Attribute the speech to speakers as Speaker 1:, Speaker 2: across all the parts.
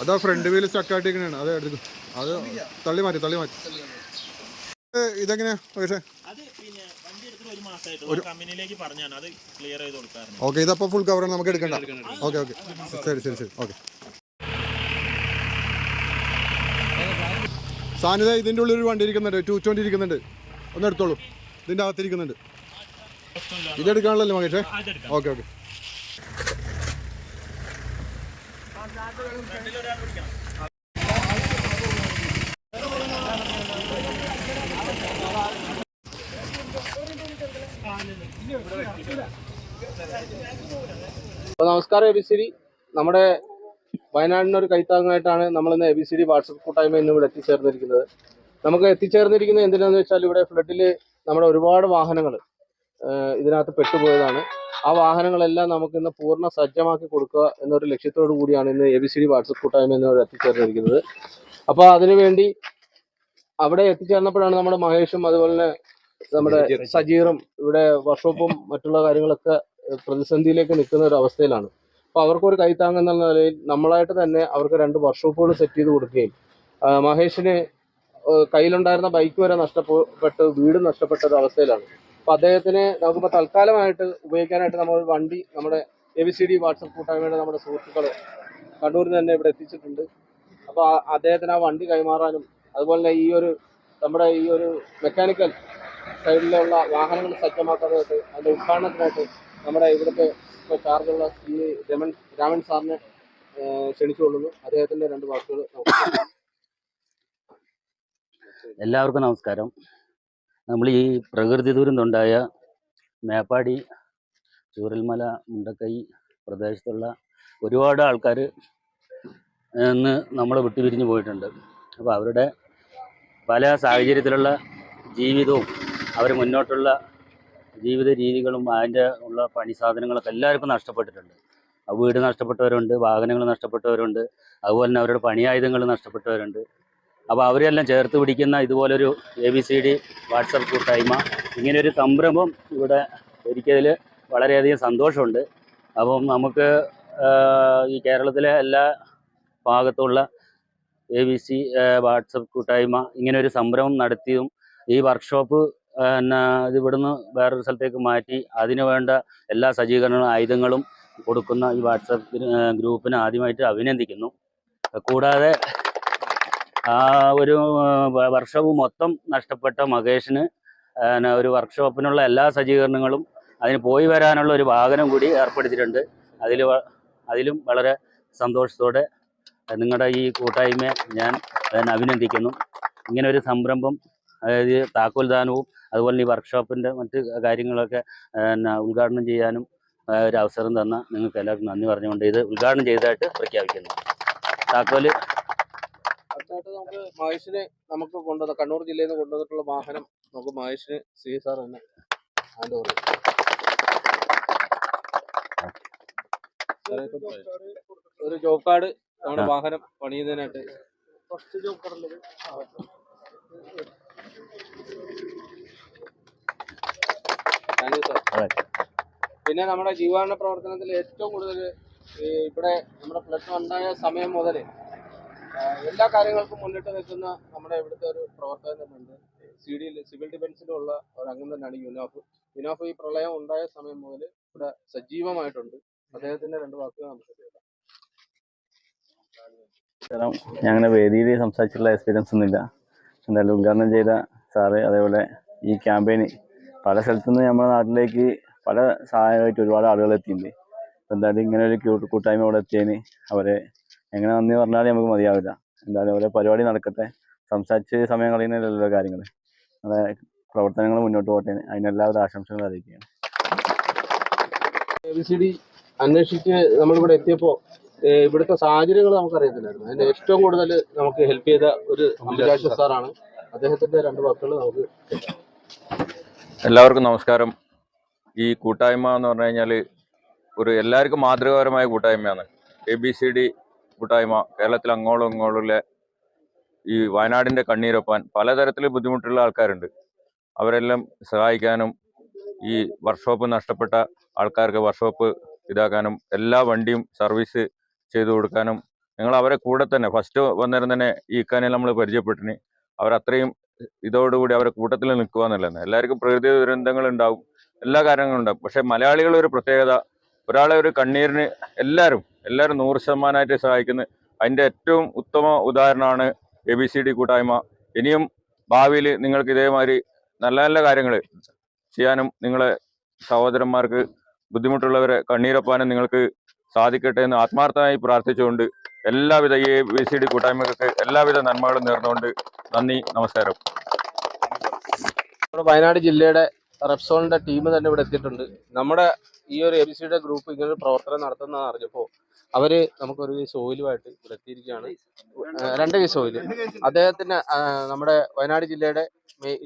Speaker 1: അതാ front wheel സ്റ്റക്കായിട്ടിരിക്കണാണ്. അത് എടുക്കും, അത് തള്ളി മാറ്റി. ഇതെങ്ങനെയാ പക്ഷേ ഓക്കെ, ഇതപ്പോൾ ഫുൾ കവറാണ്, നമുക്ക് എടുക്കണ്ട. ഓക്കെ ശരി ഓക്കെ. സാനിത, ഇതിൻ്റെ ഉള്ളിൽ ഒരു വണ്ടി ഇരിക്കുന്നുണ്ട്, 220 ഇരിക്കുന്നുണ്ട്, ഒന്ന് എടുത്തോളൂ. ഇതിൻ്റെ അകത്തിരിക്കുന്നുണ്ട്. ഇതെടുക്കാനുള്ളല്ലോ മകേഷേ? ഓക്കെ.
Speaker 2: നമസ്കാരം ABCD. നമ്മുടെ വയനാടിനൊരു കൈത്താങ്ങായിട്ടാണ് നമ്മളിന്ന് ABCD വാട്സപ്പ് കൂട്ടായ്മ ഇന്ന് ഇവിടെ എത്തിച്ചേർന്നിരിക്കുന്നത്. നമുക്ക് എത്തിച്ചേർന്നിരിക്കുന്നത് എന്തിനാന്ന് വെച്ചാൽ ഇവിടെ ഫ്ലഡിൽ നമ്മുടെ ഒരുപാട് വാഹനങ്ങൾ ഇതിനകത്ത് പെട്ടുപോയതാണ്. ആ വാഹനങ്ങളെല്ലാം നമുക്കിന്ന് പൂർണ്ണ സജ്ജമാക്കി കൊടുക്കുക എന്നൊരു ലക്ഷ്യത്തോടു കൂടിയാണ് ഇന്ന് ABCD വാട്സപ്പ് കൂട്ടായ്മ എന്നിവിടെ എത്തിച്ചേർന്നിരിക്കുന്നത്. അപ്പോൾ അതിനുവേണ്ടി അവിടെ എത്തിച്ചേർന്നപ്പോഴാണ് നമ്മുടെ മഹേഷും അതുപോലെ തന്നെ നമ്മുടെ സജീറും ഇവിടെ വർക്ക്ഷോപ്പും മറ്റുള്ള കാര്യങ്ങളൊക്കെ പ്രതിസന്ധിയിലേക്ക് നിൽക്കുന്ന ഒരു അവസ്ഥയിലാണ്. അപ്പോൾ അവർക്കൊരു കൈത്താങ് എന്നുള്ള നിലയിൽ നമ്മളായിട്ട് തന്നെ അവർക്ക് 2 വർക്ക്ഷോപ്പുകൾ സെറ്റ് ചെയ്ത് കൊടുക്കുകയും മഹേഷിന് കയ്യിലുണ്ടായിരുന്ന ബൈക്ക് വരെ നഷ്ടപ്പെട്ട് വീട് നഷ്ടപ്പെട്ട ഒരു അവസ്ഥയിലാണ്. അപ്പോൾ അദ്ദേഹത്തിന് നമുക്കിപ്പോൾ തൽക്കാലമായിട്ട് ഉപയോഗിക്കാനായിട്ട് നമ്മൾ വണ്ടി നമ്മുടെ ABCD വാട്സപ്പ് കൂട്ടായ്മയുടെ നമ്മുടെ സുഹൃത്തുക്കൾ കണ്ണൂരിൽ തന്നെ ഇവിടെ എത്തിച്ചിട്ടുണ്ട്. അപ്പോൾ അദ്ദേഹത്തിന് ആ വണ്ടി കൈമാറാനും അതുപോലെ തന്നെ നമ്മുടെ ഈ ഒരു മെക്കാനിക്കൽ സൈഡിലുള്ള വാഹനങ്ങൾ സജ്ജമാക്കാനായിട്ട് അതിൻ്റെ ഉദ്ഘാടനത്തിനായിട്ട് നമ്മുടെ ഇവിടുത്തെ ഇപ്പോൾ ചാർജുള്ള രാമൻ സാറിനെ ക്ഷണിച്ചുകൊള്ളുന്നു. അദ്ദേഹത്തിൻ്റെ 2 വാക്കുകൾ.
Speaker 3: എല്ലാവർക്കും നമസ്കാരം. നമ്മൾ ഈ പ്രകൃതി ദുരന്തമുണ്ടായ മേപ്പാടി, ചൂരൽമല, മുണ്ടക്കൈ പ്രദേശത്തുള്ള ഒരുപാട് ആൾക്കാർ ഇന്ന് നമ്മളെ വിട്ടുപിരിഞ്ഞു പോയിട്ടുണ്ട്. അപ്പോൾ അവരുടെ പല സാഹചര്യത്തിലുള്ള ജീവിതവും അവർ മുന്നോട്ടുള്ള ജീവിത രീതികളും അതിൻ്റെ ഉള്ള പണി സാധനങ്ങളൊക്കെ എല്ലാവർക്കും നഷ്ടപ്പെട്ടിട്ടുണ്ട്. വീട് നഷ്ടപ്പെട്ടവരുണ്ട്, വാഹനങ്ങൾ നഷ്ടപ്പെട്ടവരുണ്ട്, അതുപോലെ തന്നെ അവരുടെ പണിയായുധങ്ങൾ നഷ്ടപ്പെട്ടവരുണ്ട്. അപ്പോൾ അവരെല്ലാം ചേർത്ത് പിടിക്കുന്ന ഇതുപോലൊരു ABCD വാട്സപ്പ് കൂട്ടായ്മ, ഇങ്ങനെയൊരു സംരംഭം ഇവിടെ ഒരിക്കൽ വളരെയധികം സന്തോഷമുണ്ട്. അപ്പം നമുക്ക് ഈ കേരളത്തിലെ എല്ലാ ഭാഗത്തുള്ള ABC വാട്സപ്പ് കൂട്ടായ്മ ഇങ്ങനെയൊരു സംരംഭം നടത്തിയതും ഈ വർക്ക്ഷോപ്പ് ഇത് ഇവിടുന്ന് വേറൊരു സ്ഥലത്തേക്ക് മാറ്റി അതിന് വേണ്ട എല്ലാ സജ്ജീകരണങ്ങളും ആയുധങ്ങളും കൊടുക്കുന്ന ഈ വാട്സപ്പ് ഗ്രൂപ്പിനെ ആദ്യമായിട്ട് അഭിനന്ദിക്കുന്നു. കൂടാതെ ആ ഒരു വർക്ക്ഷോപ്പ് മൊത്തം നഷ്ടപ്പെട്ട മഹേഷിന് ഒരു വർക്ക്ഷോപ്പിനുള്ള എല്ലാ സജ്ജീകരണങ്ങളും അതിന് പോയി വരാനുള്ള ഒരു വാഹനം കൂടി ഏർപ്പെടുത്തിയിട്ടുണ്ട്. അതിലും വളരെ സന്തോഷത്തോടെ നിങ്ങളുടെ ഈ കൂട്ടായ്മയെ ഞാൻ അഭിനന്ദിക്കുന്നു. ഇങ്ങനെ ഒരു സംരംഭം, അതായത് താക്കോൽദാനവും അതുപോലെ ഈ വർക്ക്ഷോപ്പിൻ്റെ മറ്റ് കാര്യങ്ങളൊക്കെ ഉദ്ഘാടനം ചെയ്യാനും ഒരു അവസരം തന്ന നിങ്ങൾക്ക് എല്ലാവർക്കും നന്ദി പറഞ്ഞുകൊണ്ട് ഇത് ഉദ്ഘാടനം ചെയ്തതായിട്ട് പ്രഖ്യാപിക്കുന്നു. താക്കോല്
Speaker 2: നമുക്ക് മഹേഷിനെ കൊണ്ടുവന്ന കണ്ണൂർ ജില്ലയിൽ നിന്ന് കൊണ്ടുവന്നിട്ടുള്ള വാഹനം നമുക്ക് മഹേഷിന് സാർ തന്നെ ഹാൻഡ് ഓവർ ഒരു ജോബ് കാർഡ് നമ്മുടെ വാഹനം പണിയുന്നതിനായിട്ട് ഫസ്റ്റ് ജോബ് കാർഡുള്ളത്. Thank you sir. പിന്നെ നമ്മുടെ ജീവകാരുണ്യ പ്രവർത്തനത്തിൽ ഏറ്റവും കൂടുതൽ ഇവിടെ നമ്മുടെ ഫ്ലഡ് ഉണ്ടായ സമയം മുതൽ എല്ലാ കാര്യങ്ങൾക്കും മുന്നിട്ട് നിൽക്കുന്ന നമ്മുടെ ഇവിടുത്തെ ഒരു പ്രവർത്തകൻ തന്നെയുണ്ട്. സിവിൽ ഡിഫൻസിലുള്ള ഒരു അംഗം തന്നെയാണ് യുനാഫ്. ഈ പ്രളയം ഉണ്ടായ സമയം മുതൽ ഇവിടെ സജീവമായിട്ടുണ്ട്. അദ്ദേഹത്തിന്റെ 2 വാക്കുകൾ നമുക്ക് കേൾക്കാം.
Speaker 4: ഞങ്ങളുടെ വേദിയിൽ സംസാരിച്ചിട്ടുള്ള എക്സ്പീരിയൻസ് ഒന്നുമില്ല. എന്തായാലും ഉദ്ഘാടനം ചെയ്ത സാറ്, അതേപോലെ ഈ ക്യാമ്പയിന് പല സ്ഥലത്തുനിന്ന് നമ്മുടെ നാട്ടിലേക്ക് പല സഹായമായിട്ട് ഒരുപാട് ആളുകൾ എത്തിയിട്ടുണ്ട്. എന്തായാലും ഇങ്ങനെ ഒരു കൂട്ടായ്മ ഇവിടെ എത്തിയതിന് അവരെ എങ്ങനെ നന്ദി പറഞ്ഞാലും നമുക്ക് മതിയാവില്ല. എന്തായാലും അവരെ പരിപാടി നടക്കട്ടെ. സംസാരിച്ച് സമയം കളയുന്നതിലുള്ള കാര്യങ്ങൾ നമ്മുടെ പ്രവർത്തനങ്ങൾ മുന്നോട്ട് പോട്ടെ. അതിനെല്ലാവരും ആശംസകൾ അറിയിക്കുകയാണ്.
Speaker 2: ABCD അന്വേഷിച്ച് നമ്മളിവിടെ എത്തിയപ്പോൾ ഇവിടുത്തെ സാഹചര്യങ്ങൾ നമുക്കറിയത്തില്ലായിരുന്നു. അതിന് ഏറ്റവും കൂടുതൽ നമുക്ക് ഹെൽപ്പ് ചെയ്ത ഒരു അഭിലാഷ് സാറാണ്. അദ്ദേഹത്തിന്റെ 2 വാക്കുകൾ നമുക്ക്.
Speaker 5: എല്ലാവർക്കും നമസ്കാരം. ഈ കൂട്ടായ്മ എന്ന് പറഞ്ഞു കഴിഞ്ഞാൽ എല്ലാവർക്കും മാതൃകാപരമായ കൂട്ടായ്മയാണ്. ABCD കൂട്ടായ്മ കേരളത്തിൽ അങ്ങോളം ഇങ്ങോളം ഈ വയനാടിൻ്റെ കണ്ണീരൊപ്പാൻ പലതരത്തിൽ ബുദ്ധിമുട്ടുള്ള ആൾക്കാരുണ്ട്. അവരെല്ലാം സഹായിക്കാനും ഈ വർക്ക്ഷോപ്പ് നഷ്ടപ്പെട്ട ആൾക്കാർക്ക് വർക്ക്ഷോപ്പ് ഇതാക്കാനും എല്ലാ വണ്ടിയും സർവീസ് ചെയ്തു കൊടുക്കാനും ഞങ്ങൾ അവരെ കൂടെ തന്നെ ഫസ്റ്റ് വന്നേരം തന്നെ ഈ ഇക്കാനെ നമ്മൾ പരിചയപ്പെട്ടിന്. അവരത്രയും ഇതോടുകൂടി അവരെ കൂട്ടത്തിൽ നിൽക്കുക എന്നുള്ളതാണ്. എല്ലാവർക്കും പ്രകൃതി ദുരന്തങ്ങൾ ഉണ്ടാവും, എല്ലാ കാര്യങ്ങളും ഉണ്ടാവും. പക്ഷെ മലയാളികളൊരു പ്രത്യേകത, ഒരാളെ ഒരു കണ്ണീരിന് എല്ലാവരും 100% സഹായിക്കുന്നത്. അതിൻ്റെ ഏറ്റവും ഉത്തമ ഉദാഹരണമാണ് ABCD കൂട്ടായ്മ. ഇനിയും ഭാവിയിൽ നിങ്ങൾക്ക് ഇതേമാതിരി നല്ല നല്ല കാര്യങ്ങൾ ചെയ്യാനും നിങ്ങളെ സഹോദരന്മാർക്ക് ബുദ്ധിമുട്ടുള്ളവരെ കണ്ണീരൊപ്പാനും നിങ്ങൾക്ക് സാധിക്കട്ടെ എന്ന് ആത്മാർത്ഥമായി പ്രാർത്ഥിച്ചുകൊണ്ട് എല്ലാവിധ ഈ ABCD കൂട്ടായ്മകൾക്ക് എല്ലാവിധ നന്മകളും നേർന്നുകൊണ്ട് നന്ദി, നമസ്കാരം.
Speaker 2: നമ്മുടെ വയനാട് ജില്ലയുടെ റെപ്സോണിന്റെ ടീം തന്നെ ഇവിടെ എത്തിയിട്ടുണ്ട്. നമ്മുടെ ഈ ഒരു ABCD ഗ്രൂപ്പ് ഇങ്ങനെ ഒരു പ്രവർത്തനം നടത്തുന്നതെന്ന് അറിഞ്ഞപ്പോൾ അവര് നമുക്കൊരു ഓയിലുമായിട്ട് ഇവിടെ എത്തിയിരിക്കുകയാണ്. 2 കേസ് ഓയില് അദ്ദേഹത്തിന് നമ്മുടെ വയനാട് ജില്ലയുടെ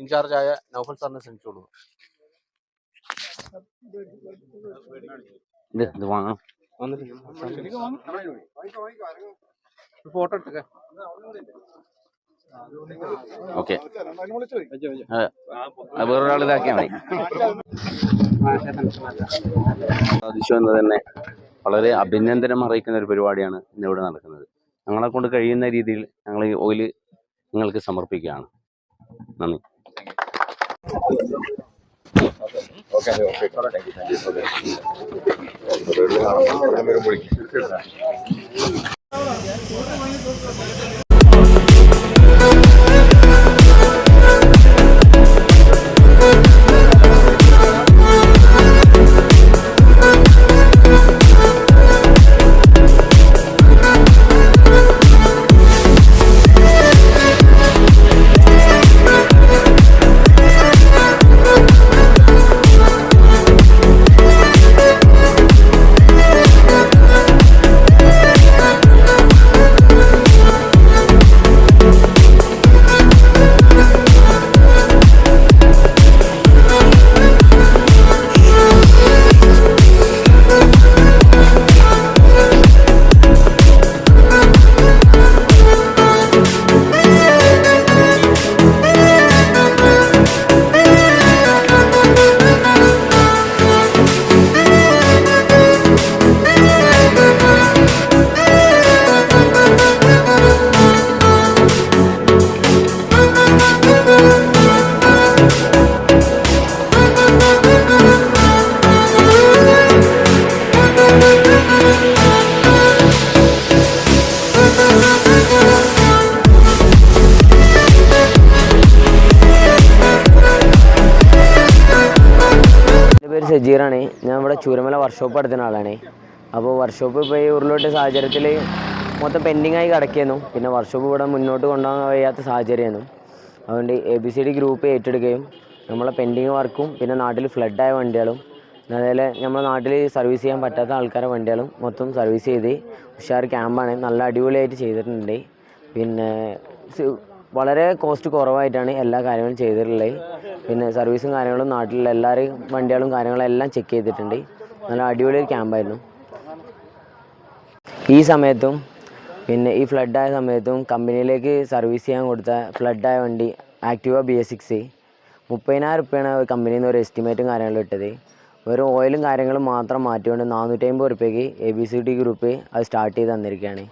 Speaker 2: ഇൻചാർജായ നൗഫൽ സാറിനെ ക്ഷണിച്ചോളൂ.
Speaker 3: ഇത് വാങ്ങാം.
Speaker 2: ഫോട്ടോ എടുക്ക.
Speaker 3: ഓക്കെ, വേറൊരാൾ ഇതാക്കിയാൽ മതി. സാധിച്ചു എന്ന് തന്നെ വളരെ അഭിനന്ദനം അറിയിക്കുന്ന ഒരു പരിപാടിയാണ് ഇന്നിവിടെ നടക്കുന്നത്. ഞങ്ങളെ കൊണ്ട് കഴിയുന്ന രീതിയിൽ ഞങ്ങൾ ഈ ഓയിൽ നിങ്ങൾക്ക് സമർപ്പിക്കുകയാണ്. നന്ദി.
Speaker 6: പേര് സജീറാണ്. ഞാൻ ഇവിടെ ചൂരമല വർക്ക്ഷോപ്പ് നടത്തുന്ന ആളാണ്. അപ്പോൾ വർക്ക്ഷോപ്പ് ഇപ്പോൾ ഈ ഉരുളൊട്ട സാഹചര്യത്തിൽ മൊത്തം പെൻഡിങ്ങായി കിടക്കുന്നു. പിന്നെ വർക്ക്ഷോപ്പ് ഇവിടെ മുന്നോട്ട് കൊണ്ടുപോകാൻ കഴിയാത്ത സാഹചര്യമായിരുന്നു. അതുകൊണ്ട് ABCD ഗ്രൂപ്പ് ഏറ്റെടുക്കുകയും നമ്മളെ പെൻഡിങ് വർക്കും പിന്നെ നാട്ടിൽ ഫ്ലഡായ വണ്ടികളും അതേപോലെ നമ്മുടെ നാട്ടിൽ സർവീസ് ചെയ്യാൻ പറ്റാത്ത ആൾക്കാരെ വണ്ടികളും മൊത്തം സർവീസ് ചെയ്ത് ഉഷാർ ക്യാമ്പാണ്. നല്ല അടിപൊളിയായിട്ട് ചെയ്തിട്ടുണ്ട്. പിന്നെ വളരെ കോസ്റ്റ് കുറവായിട്ടാണ് എല്ലാ കാര്യങ്ങളും ചെയ്തിട്ടുള്ളത്. പിന്നെ സർവീസും കാര്യങ്ങളും നാട്ടിലുള്ള എല്ലാവരും വണ്ടികളും കാര്യങ്ങളെല്ലാം ചെക്ക് ചെയ്തിട്ടുണ്ട്. നല്ല അടിപൊളി ക്യാമ്പായിരുന്നു. ഈ സമയത്തും പിന്നെ ഈ ഫ്ലഡായ സമയത്തും കമ്പനിയിലേക്ക് സർവീസ് ചെയ്യാൻ കൊടുത്ത ഫ്ലഡായ വണ്ടി ആക്റ്റീവ BS6 30,000 റുപ്യാണ് കമ്പനിയിൽ നിന്ന് ഒരു എസ്റ്റിമേറ്റും കാര്യങ്ങളും ഇട്ടത്. വെറും ഓയിലും കാര്യങ്ങളും മാത്രം മാറ്റിക്കൊണ്ട് 450 റുപ്യക്ക് ABCD ഗ്രൂപ്പ് അത് സ്റ്റാർട്ട് ചെയ്ത് തന്നിരിക്കുകയാണ്.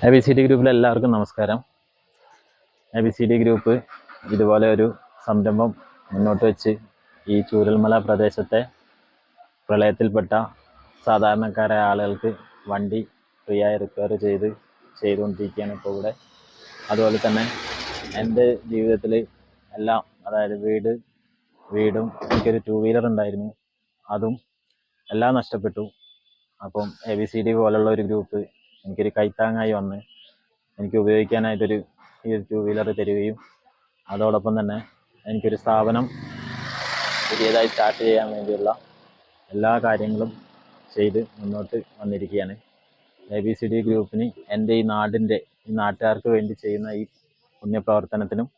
Speaker 4: ABCD ഗ്രൂപ്പിലെ എല്ലാവർക്കും നമസ്കാരം. ABCD ഗ്രൂപ്പ് ഇതുപോലെ ഒരു സംരംഭം മുന്നോട്ട് വെച്ച് ഈ ചൂരൽമല പ്രദേശത്തെ പ്രളയത്തിൽപ്പെട്ട സാധാരണക്കാരായ ആളുകൾക്ക് വണ്ടി ഫ്രീ ആയി റിപ്പയർ ചെയ്തുകൊണ്ടിരിക്കുകയാണ് ഇപ്പോൾ ഇവിടെ. അതുപോലെ തന്നെ എൻ്റെ ജീവിതത്തിൽ എല്ലാം, അതായത് വീടും എനിക്കൊരു 2 വീലർ ഉണ്ടായിരുന്നു, അതും എല്ലാം നഷ്ടപ്പെട്ടു. അപ്പം ABCD പോലുള്ള ഒരു ഗ്രൂപ്പ് എനിക്കൊരു കൈത്താങ്ങായി വന്ന് എനിക്ക് ഉപയോഗിക്കാനായിട്ടൊരു ഈ 2 വീലർ തരികയും അതോടൊപ്പം തന്നെ എനിക്കൊരു സ്ഥാപനം പുതിയതായി സ്റ്റാർട്ട് ചെയ്യാൻ വേണ്ടിയുള്ള എല്ലാ കാര്യങ്ങളും ചെയ്ത് മുന്നോട്ട് വന്നിരിക്കുകയാണ്. ABCD ഗ്രൂപ്പിന് എൻ്റെ ഈ നാട്ടുകാർക്ക് വേണ്ടി ചെയ്യുന്ന ഈ പുണ്യപ്രവർത്തനത്തിനും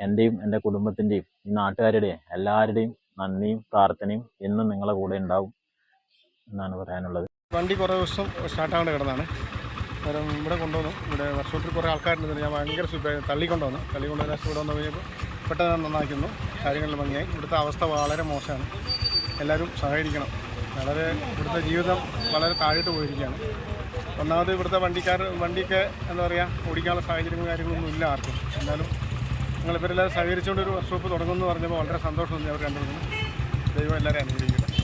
Speaker 4: എൻ്റെയും എൻ്റെ കുടുംബത്തിൻ്റെയും ഈ നാട്ടുകാരുടെയും എല്ലാവരുടെയും നന്ദിയും പ്രാർത്ഥനയും എന്നും നിങ്ങളെ കൂടെ ഉണ്ടാവും എന്നാണ് പറയാനുള്ളത്.
Speaker 1: വണ്ടി കുറേ ദിവസം സ്റ്റാർട്ടാവേണ്ട കിടന്നാണ്. നേരം ഇവിടെ കൊണ്ടുവന്നു. ഇവിടെ വർക്ക്ഷോപ്പിൽ കുറേ ആൾക്കാരുണ്ട്. ഞാൻ ഭയങ്കര തള്ളിക്കൊണ്ടുവന്നു ഇവിടെ വന്നു കഴിഞ്ഞപ്പോൾ പെട്ടെന്ന് നന്നാക്കുന്നു. കാര്യങ്ങളിൽ ഭംഗിയായി. ഇവിടുത്തെ അവസ്ഥ വളരെ മോശമാണ്. എല്ലാവരും സഹകരിക്കണം. ഇവിടുത്തെ ജീവിതം വളരെ താഴോട്ട് പോയിരിക്കുകയാണ്. ഒന്നാമത് ഇവിടുത്തെ വണ്ടിയൊക്കെ എന്താ പറയുക, ഓടിക്കാനുള്ള സാഹചര്യങ്ങളും കാര്യങ്ങളൊന്നും ഇല്ല ആർക്കും. എന്നാലും നിങ്ങളിവരെല്ലാവരും സഹകരിച്ചുകൊണ്ട് ഒരു വർക്ക്ഷോപ്പ് തുടങ്ങുമെന്ന് പറഞ്ഞപ്പോൾ വളരെ സന്തോഷം തോന്നി. അവർ രണ്ടുപേരും ദൈവം എല്ലാവരും അനുഗ്രഹിക്കട്ടെ.